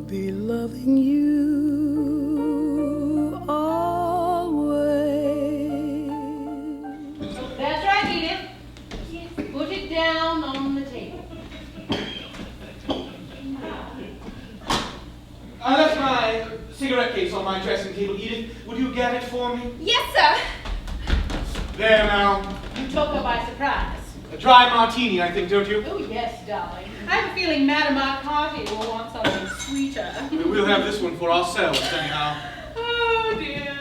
be loving you always. That's right, Edith. Yes. Put it down on the table. I left my cigarette case on my dressing table. Edith, would you get it for me? Yes, sir. There now. You took her by surprise. A dry martini, I think, don't you? Oh, yes, darling. I have a feeling Madame McCarthy will want something sweeter. We'll have this one for ourselves, anyhow. Oh, dear.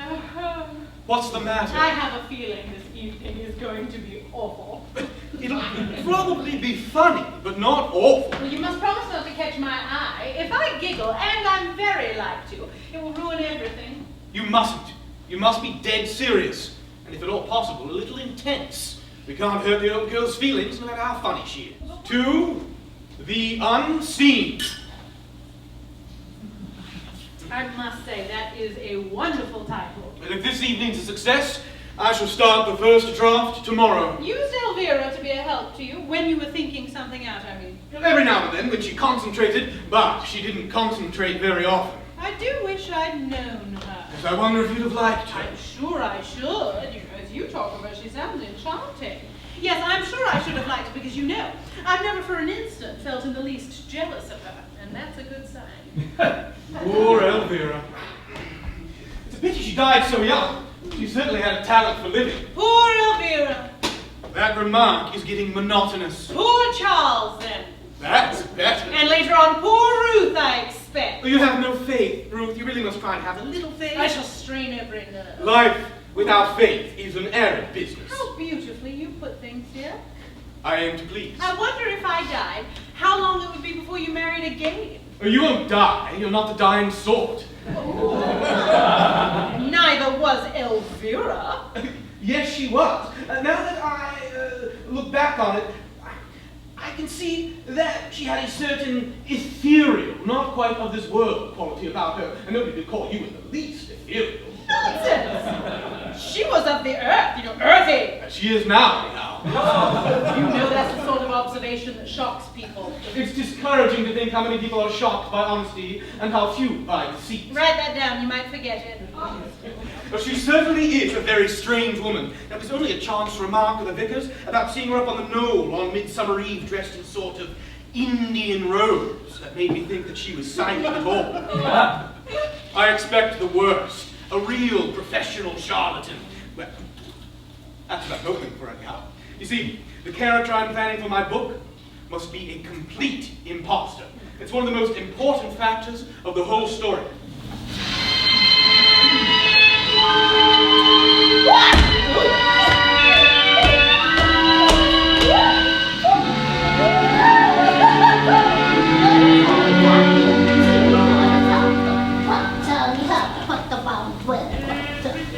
What's the matter? I have a feeling this evening is going to be awful. It'll probably be funny, but not awful. Well, you must promise not to catch my eye. If I giggle, and I'm very like to, it will ruin everything. You mustn't. You must be dead serious. And if at all possible, a little intense. We can't hurt the old girl's feelings, no matter how funny she is. To the unseen. I must say, that is a wonderful title. And if this evening's a success, I shall start the first draft tomorrow. Used Elvira to be a help to you, when you were thinking something out, I mean. Every now and then, when she concentrated, but she didn't concentrate very often. I do wish I'd known her. Yes, I wonder if you'd have liked her. I'm sure I should. You know, as you talk of her, she sounds enchanting. Yes, I'm sure I should have liked her because, you know, I've never for an instant felt in the least jealous of her, and that's a good sign. Poor Elvira. It's a pity she died so young. She certainly had a talent for living. Poor Elvira. That remark is getting monotonous. Poor Charles, then. That's better. And later on, poor Ruth, I expect. You have no faith, Ruth. You really must try and have a little faith. I shall strain every nerve. Life without faith is an arid business. How beautifully you put things, dear. I aim to please. I wonder if I died, how long it would be before you married again. You won't die. You're not the dying sort. Neither was Elvira. Yes, she was. Now that I look back on it, I can see that she had a certain ethereal, not quite of this world quality about her. And nobody could call you in the least ethereal. Nonsense! She was of the earth, you know, earthy. She is now, anyhow. You know that's the sort of observation that shocks people. It's discouraging to think how many people are shocked by honesty and how few by deceit. Write that down, you might forget it. But she certainly is a very strange woman. There was only a chance remark of the vicar's about seeing her up on the knoll on Midsummer Eve dressed in sort of Indian robes that made me think that she was silent at all. I expect the worst. A real professional charlatan. Well, that's what I'm hoping for anyhow. You see, the character I'm planning for my book must be a complete imposter. It's one of the most important factors of the whole story.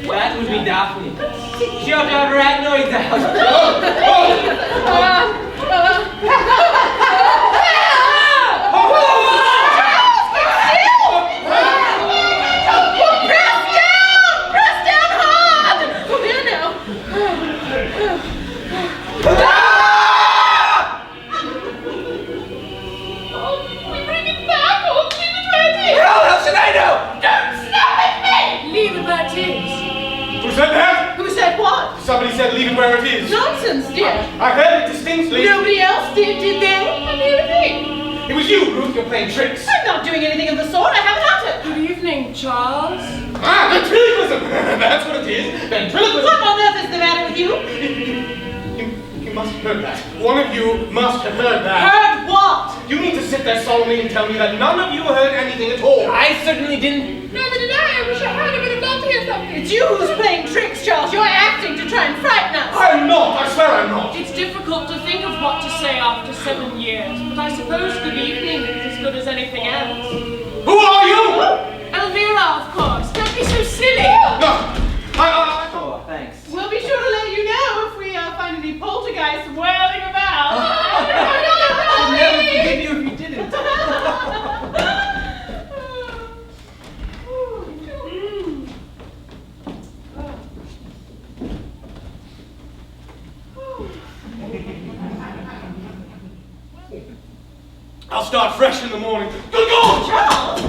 That would be Daphne. She ought to have her rat noise out. Press down hard! Oh, there now. Oh, we bring it back. Oh, leave it where it is. How else should I know? Don't snap at me! Leave it where it is. Who said that? Who said what? Somebody said leave it where it is. Nonsense, dear. I heard it distinctly. Nobody else did they? I hear a thing. It was you, Ruth. You're playing tricks. I'm not doing anything of the sort. I haven't uttered. Good evening, Charles. Ah, ventriloquism! That's what it is. Ventriloquism. What on earth is the matter with you? You must have heard that. One of you must have heard that. Heard what? You mean to sit there solemnly and tell me that none of you heard anything at all? I certainly didn't. Neither did I. I wish I had. I would have loved to hear something. It's you who's playing tricks, Charles. You're acting to try and frighten us. I'm not. I swear I'm not. It's difficult to think of what to say after 7 years, but I suppose good evening is as good as anything else. Who are you? Elvira, of course. Don't be so silly. No. Oh, thanks. We'll be sure to let you know if we find any poltergeists whirling about. I'd never forgive you if you didn't. I'll start fresh in the morning. Good God! Charles!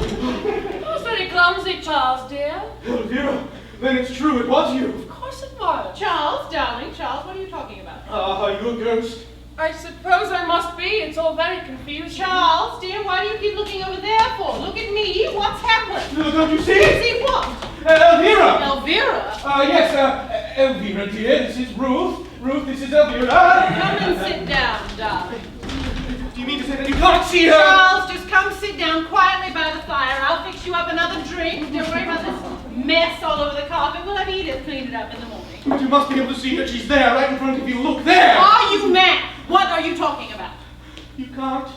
it, Charles, dear? Elvira, then it's true, it was you. Of course it was. Charles, darling, Charles, what are you talking about? Are you a ghost? I suppose I must be. It's all very confusing. Charles, dear, why do you keep looking over there for? Look at me. What's happened? No, don't you see? See what? Elvira! Elvira? Yes, Elvira, dear, this is Ruth. Ruth, this is Elvira. Come and sit down, darling. Do you mean to say that you can't see her? Charles, just come sit down quietly by the fire. I'll fix you up another drink. Don't worry about this mess all over the carpet. We'll have Edith clean it up in the morning. But you must be able to see that she's there, right in front of you. Look there! Are you mad? What are you talking about? You can't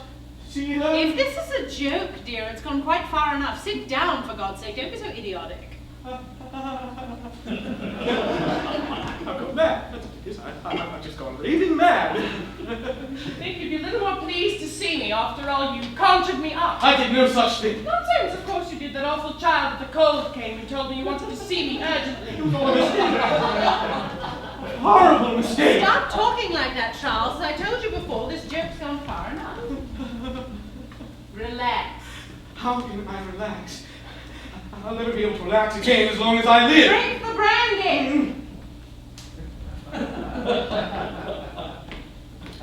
see her? If this is a joke, dear, it's gone quite far enough. Sit down, for God's sake. Don't be so idiotic. I've gone mad. Yes, I've just gone raving mad. I think you'd be a little more pleased to see me. After all, you conjured me up. I did no such thing. Nonsense, of course you did. That awful child with the cold came and told me you wanted to see me urgently. Horrible mistake. Stop talking like that, Charles. As I told you before, this joke's gone far enough. Relax. How can I relax? I'll never be able to relax again as long as I live. Drink the brandy.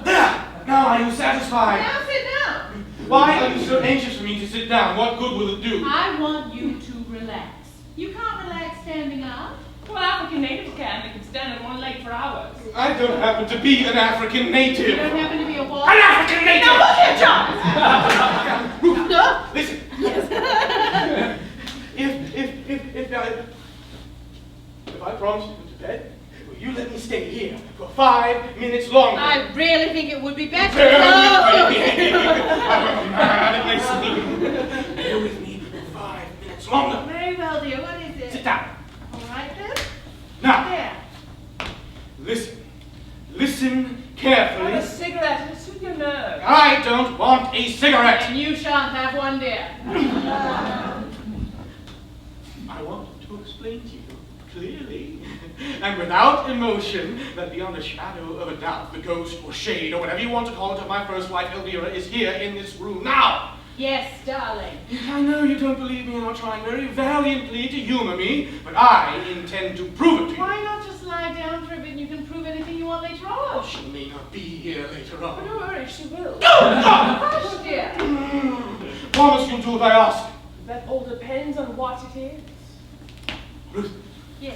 There! Now are you satisfied? Now sit down. Why are you so anxious for me to sit down? What good will it do? I want you to relax. You can't relax standing up. Well, African natives can. They can stand on one leg for hours. I don't happen to be an African native. You don't happen to be a what? An African native! Now look here, Charles! Ruth, No? listen. Yes. If I promise you to bed, will you let me stay here for 5 minutes longer? I really think it would be better. Bear No. with me for 5 minutes longer. Very well, dear. What is it? Sit down. All right, then. Now, There. listen. Listen Have a carefully. cigarette and soothe your nerves. I don't want a cigarette. And you shan't have one, dear. I want to explain to you clearly and without emotion that beyond a shadow of a doubt, the ghost or shade or whatever you want to call it of my first wife, Elvira, is here in this room now. Yes, darling. I know you don't believe me and are trying very valiantly to humor me, but I intend to prove it to you. Why not just lie down for a bit and you can prove anything you want later on? She may not be here later Oh, on. don't worry, she will. Hush, dear. Promise you'll do what I ask. That all depends on what it is. Ruth, Yes.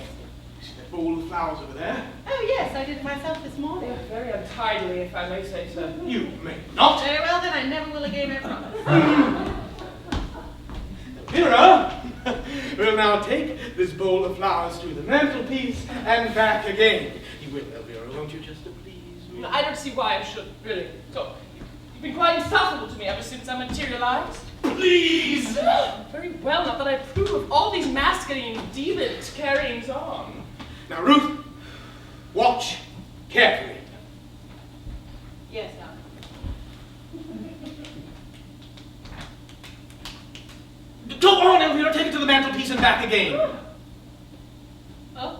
you see that bowl of flowers over there? Oh, yes, I did it myself this morning. They're very untidily, if I may say so. You may not. Very well, then I never will again, I promise. Elvira, we'll now take this bowl of flowers to the mantelpiece and back again. You will, Elvira, won't you, just to please me? I don't see why I should, really. So, you've been quite insufferable to me ever since I materialized. Please! Very well, not that I approve of all these masquerading demons carryings on. Now, Ruth, watch carefully. Yes, darling. Go on, Elvira, take it to the mantelpiece and back again. Oh.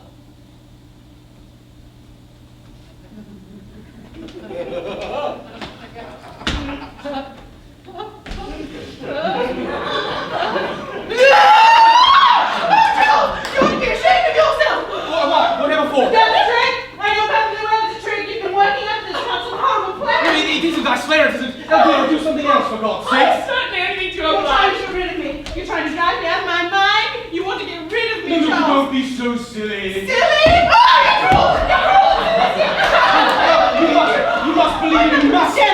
Whatever for? That's a trick! I know perfectly well it's a trick. You've been working up this on some horrible plan. It isn't, I swear it isn't. Elvira, do something else, for God's I sake. certainly anything to You're trying to oblige. get rid of me. You're trying to drive me out of my mind. You want to get rid of me, No, Charles. don't be so silly. Silly! Oh, you're cruel! You're cruel! You must believe in me. You must. Yes,